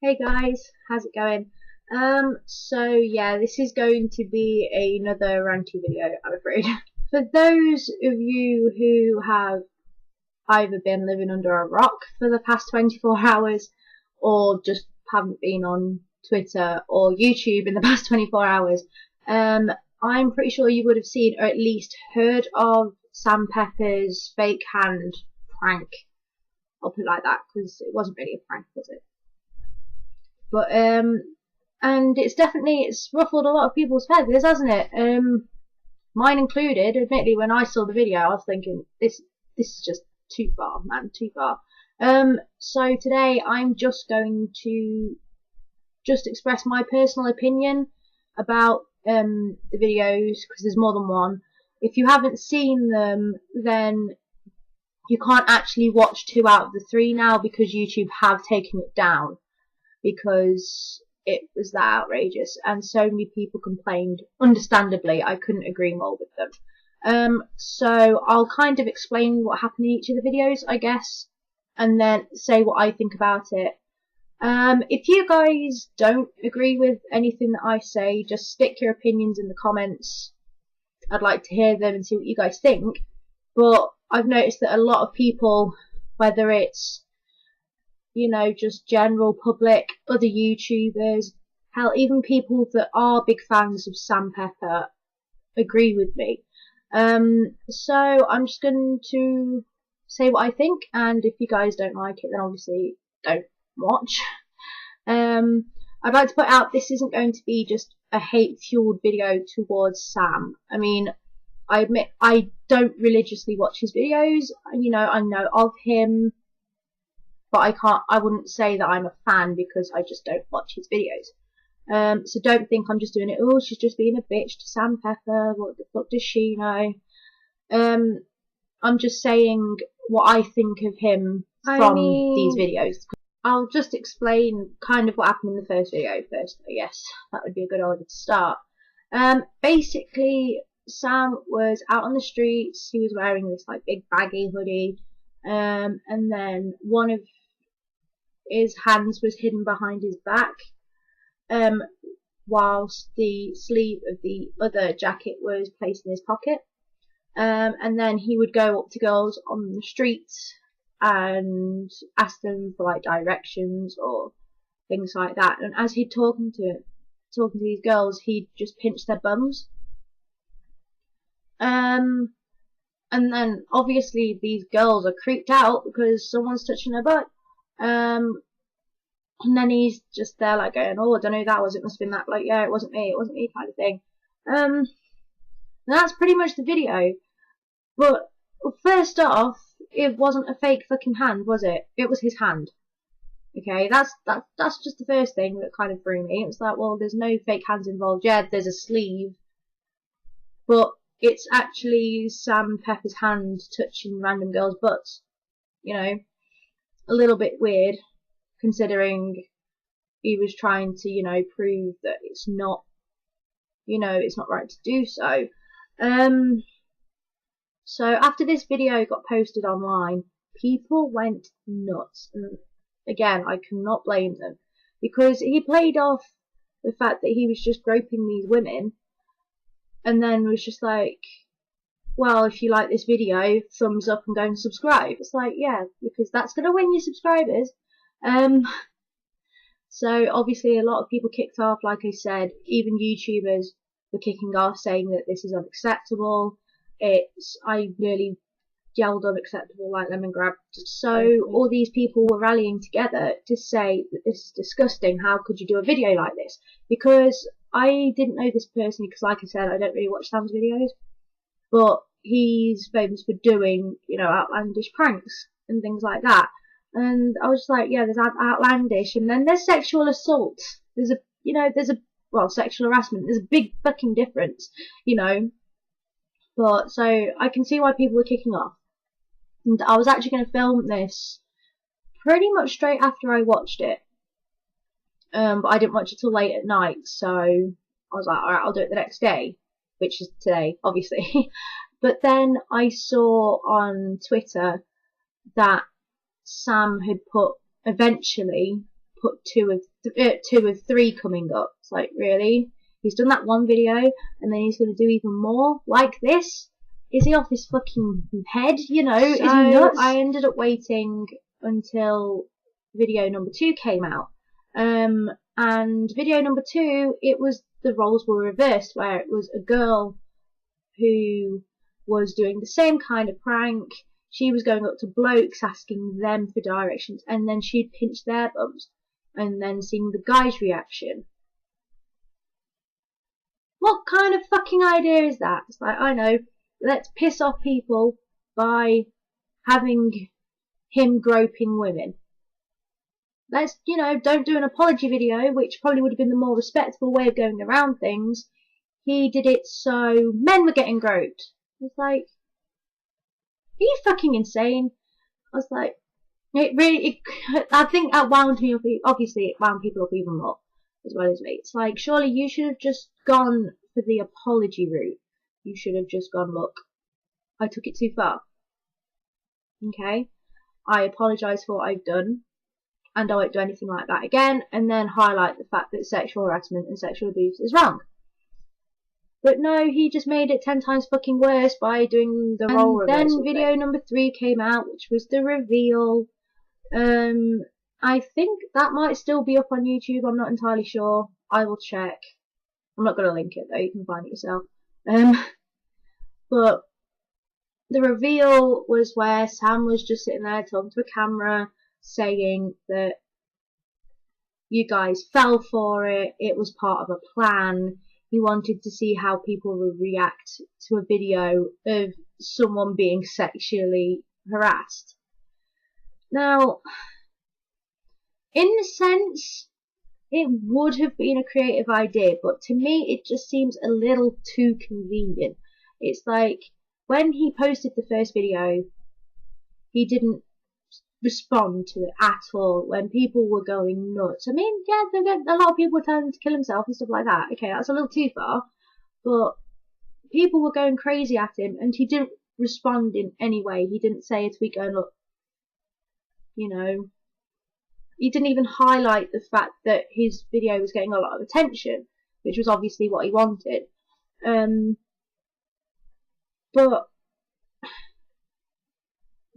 Hey guys, how's it going? So yeah, this is going to be another ranty video, I'm afraid. For those of you who have either been living under a rock for the past 24 hours or just haven't been on Twitter or YouTube in the past 24 hours, I'm pretty sure you would have seen or at least heard of Sam Pepper's fake hand prank. I'll put it like that because it wasn't really a prank, was it? But and it's ruffled a lot of people's feathers, hasn't it? Mine included. Admittedly, when I saw the video, I was thinking this is just too far, man, too far. So today I'm just going to express my personal opinion about the videos because there's more than one. If you haven't seen them, then you can't actually watch 2 out of the 3 now because YouTube have taken it down because it was that outrageous and so many people complained. Understandably, I couldn't agree more with them. So I'll kind of explain what happened in each of the videos, I guess, and then say what I think about it. If you guys don't agree with anything that I say, just stick your opinions in the comments. I'd like to hear them and see what you guys think. But I've noticed that a lot of people, whether it's just general public, other YouTubers, hell, even people that are big fans of Sam Pepper agree with me. So I'm just going to say what I think, and if you guys don't like it, then obviously don't watch. I'd like to put out this isn't going to be just a hate-fueled video towards Sam. I mean, I admit I don't religiously watch his videos. I know of him, but I wouldn't say that I'm a fan because I just don't watch his videos. So don't think I'm just doing it, oh, she's just being a bitch to Sam Pepper, what the fuck does she know? I'm just saying what I think of him from these videos. I'll just explain kind of what happened in the first video first, I guess. That would be a good order to start. Basically, Sam was out on the streets, he was wearing this like big baggy hoodie, and then one of his hands was hidden behind his back, whilst the sleeve of the other jacket was placed in his pocket. And then he would go up to girls on the streets and ask them for like directions or things like that. And as he'd talking to these girls, he'd just pinch their bums. And then obviously these girls are creeped out because someone's touching their butt. And then he's just there like going, oh, I don't know who that was, it must have been that, like, yeah, it wasn't me kind of thing. And that's pretty much the video. But first off, it wasn't a fake fucking hand, was it? It was his hand. Okay, that's just the first thing that kind of threw me. It was like, well, there's no fake hands involved. Yeah, there's a sleeve, but it's actually Sam Pepper's hand touching random girls' butts. A little bit weird, considering he was trying to, prove that it's not, it's not right to do so. So after this video got posted online, people went nuts. And again, I cannot blame them, because he played off the fact that he was just groping these women, and then was just like, well, if you like this video, thumbs up and go and subscribe. It's like, yeah, because that's going to win you subscribers. So obviously a lot of people kicked off, like I said, even YouTubers were kicking off saying that this is unacceptable. I nearly yelled unacceptable like lemon grab. So all these people were rallying together to say that this is disgusting, how could you do a video like this? Because I didn't know this personally, because like I said, I don't really watch Sam's videos, but he's famous for doing, outlandish pranks and things like that. And I was like, yeah, there's outlandish, and then there's sexual assault. There's sexual harassment. There's a big fucking difference, But so I can see why people were kicking off. And I was actually going to film this pretty much straight after I watched it. But I didn't watch it till late at night, so I was like, alright, I'll do it the next day, which is today, obviously. But then I saw on Twitter that Sam had eventually put two of three coming up. It's like, really? He's done that one video, and then he's going to do even more like this? Is he off his fucking head? You know, is he nuts? I ended up waiting until video number 2 came out. And video number 2, the roles were reversed, where it was a girl who was doing the same kind of prank. She was going up to blokes asking them for directions, and then she'd pinch their bums and then seeing the guy's reaction. What kind of fucking idea is that? It's like, I know, let's piss off people by having him groping women. Let's, you know, don't do an apology video, which probably would have been the more respectable way of going around things. He did it so men were getting groped. It's like, are you fucking insane? I was like, I think that wound me up. Obviously, it wound people up even more, as well as me. It's like, surely you should have just gone for the apology route. You should have just gone, look, I took it too far. Okay? I apologise for what I've done, and I won't do anything like that again, and then highlight the fact that sexual harassment and sexual abuse is wrong. But no, he just made it 10 times fucking worse by doing the role reversal. Then video number 3 came out, which was the reveal. I think that might still be up on YouTube, I'm not entirely sure. I will check. I'm not going to link it though, you can find it yourself. But the reveal was where Sam was just sitting there talking to a camera, saying that you guys fell for it, it was part of a plan. He wanted to see how people would react to a video of someone being sexually harassed. Now, in a sense, it would have been a creative idea, but to me it just seems a little too convenient. It's like, when he posted the first video, he didn't respond to it at all when people were going nuts. I mean, yeah, a lot of people were telling him to kill himself and stuff like that. Okay, that's a little too far, but people were going crazy at him, and he didn't respond in any way. He didn't say a tweet going, look, you know, he didn't even highlight the fact that his video was getting a lot of attention, which was obviously what he wanted. But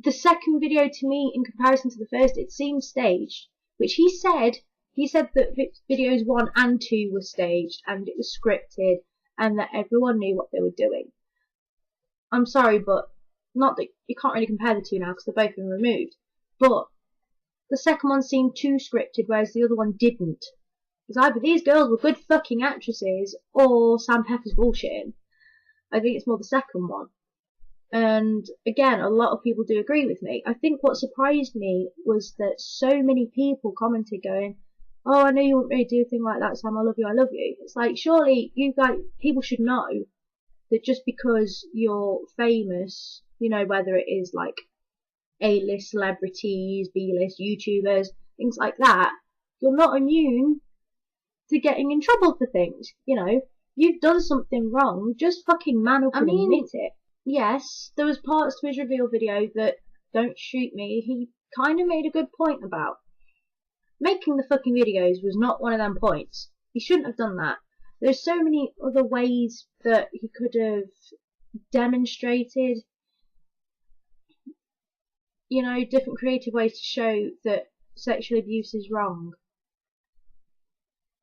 the second video, to me, in comparison to the first, it seemed staged, which he said that videos 1 and 2 were staged and it was scripted and that everyone knew what they were doing. I'm sorry, but not that you can't really compare the two now because they've both been removed, but the second one seemed too scripted, whereas the other one didn't. Because either these girls were good fucking actresses or Sam Pepper's bullshitting. I think it's more the second one. And again, a lot of people do agree with me. I think what surprised me was that so many people commented going, oh, I know you wouldn't really do a thing like that, Sam, I love you, I love you. It's like, surely you guys, people should know that just because you're famous, you know, whether it is like A-list celebrities, B-list YouTubers, things like that, you're not immune to getting in trouble for things. You know, you've done something wrong, just fucking man up and admit it. Yes, there was parts to his reveal video that, don't shoot me, he kind of made a good point about. Making the fucking videos was not one of them points. He shouldn't have done that. There's so many other ways that he could have demonstrated, you know, different creative ways to show that sexual abuse is wrong.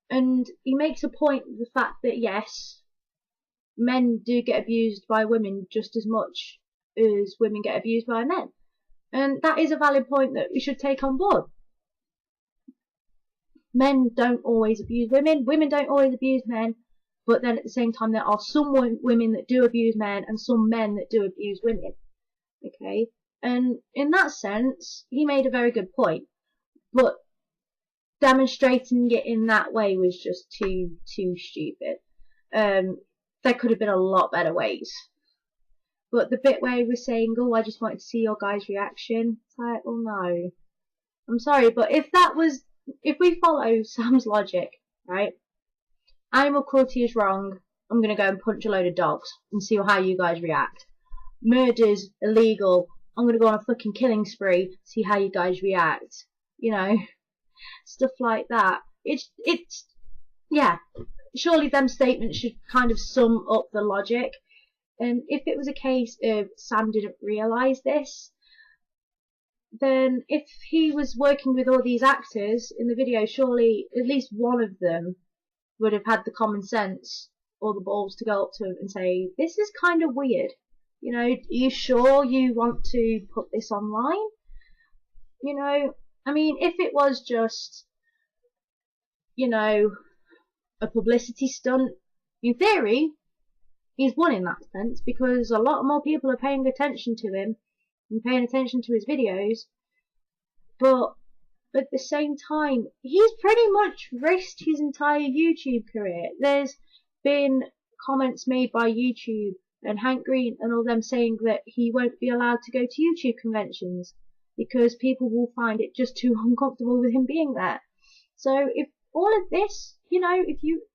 And he makes a point of the fact that, yes, men do get abused by women just as much as women get abused by men. And that is a valid point that we should take on board. Men don't always abuse women, women don't always abuse men, but then at the same time there are some women that do abuse men and some men that do abuse women. Okay? And in that sense, he made a very good point. But demonstrating it in that way was just too stupid. There could have been a lot better ways. But the bit where he was saying, oh, I just wanted to see your guys' reaction, it's like, oh no. I'm sorry, but if we follow Sam's logic, right? Animal cruelty is wrong. I'm gonna go and punch a load of dogs and see how you guys react. Murder's illegal. I'm gonna go on a fucking killing spree, see how you guys react. You know? stuff like that. It's yeah. Surely them statements should kind of sum up the logic. And if it was a case of Sam didn't realise this, then if he was working with all these actors in the video, surely at least one of them would have had the common sense or the balls to go up to him and say, this is kind of weird. You know, are you sure you want to put this online? You know, I mean, if it was just, you know, a publicity stunt, in theory, he's won in that sense, because a lot more people are paying attention to him and paying attention to his videos. But at the same time, he's pretty much risked his entire YouTube career. There's been comments made by YouTube and Hank Green and all them saying that he won't be allowed to go to YouTube conventions because people will find it just too uncomfortable with him being there. So if all of this, you know,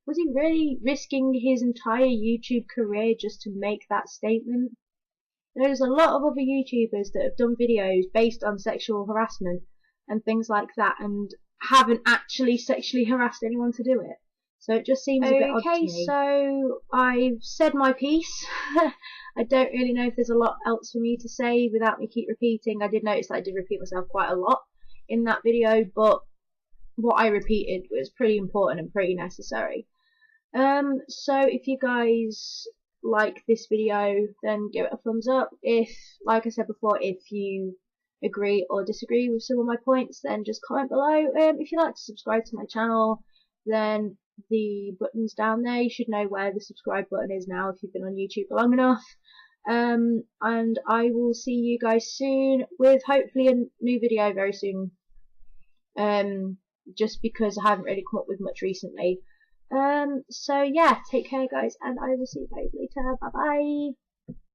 was he really risking his entire YouTube career just to make that statement? There's a lot of other YouTubers that have done videos based on sexual harassment and things like that and haven't actually sexually harassed anyone to do it. So it just seems a bit odd to me. Okay, so I've said my piece. I don't really know if there's a lot else for me to say without me keep repeating. I did notice that I did repeat myself quite a lot in that video, but what I repeated was pretty important and pretty necessary. So if you guys like this video, then give it a thumbs up. If, like I said before, if you agree or disagree with some of my points, then just comment below. If you'd like to subscribe to my channel, then the button's down there. You should know where the subscribe button is now if you've been on YouTube for long enough. And I will see you guys soon with hopefully a new video very soon. Just because I haven't really come up with much recently. So yeah, take care guys, and I will see you guys later. Bye bye.